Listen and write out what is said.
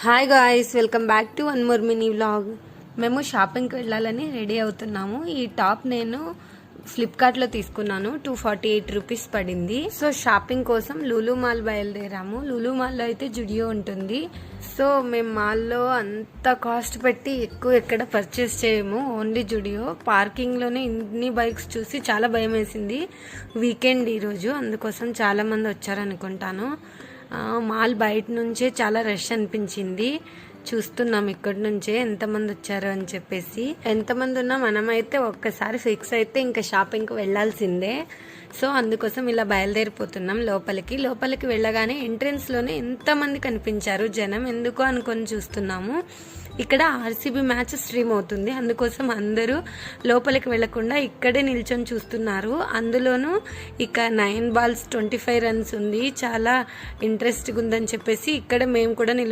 Hi guys, welcome back to one more mini vlog. మేము షాపింగ్కి వెళ్ళాలని రెడీ అవుతున్నాము. ఈ టాప్ నేను ఫ్లిప్కార్ట్లో తీసుకున్నాను. 248 రూపీస్ పడింది. సో షాపింగ్ కోసం లూలు మాల్ బయలుదేరాము. లూలు మాల్లో అయితే జుడియో ఉంటుంది. సో మేము మాల్లో అంత కాస్ట్ పెట్టి ఎక్కువ ఎక్కడ పర్చేస్ చేయము, ఓన్లీ జుడియో. పార్కింగ్లోనే ఇన్ని బైక్స్ చూసి చాలా భయం వేసింది. వీకెండ్ ఈరోజు, అందుకోసం చాలామంది వచ్చారనుకుంటాను. మాల్ బయట నుంచే చాలా రష్ అనిపించింది. చూస్తున్నాం ఇక్కడ నుంచే ఎంతమంది వచ్చారు అని చెప్పేసి. ఎంతమంది ఉన్నా మనమైతే ఒక్కసారి ఫిక్స్ అయితే ఇంకా షాపింగ్కి వెళ్ళాల్సిందే. సో అందుకోసం ఇలా బయలుదేరిపోతున్నాం లోపలికి వెళ్ళగానే ఎంట్రెన్స్లోనే ఎంతమంది కనిపించారు జనం. ఎందుకు అనుకొని చూస్తున్నాము. ఇక్కడ ఆర్సీబీ మ్యాచ్ స్ట్రీమ్ అవుతుంది, అందుకోసం అందరూ లోపలికి వెళ్లకుండా ఇక్కడే నిల్చొని చూస్తున్నారు. అందులోనూ ఇక 9 balls 25 runs ఉంది, చాలా ఇంట్రెస్ట్గా ఉందని చెప్పేసి ఇక్కడ మేము కూడా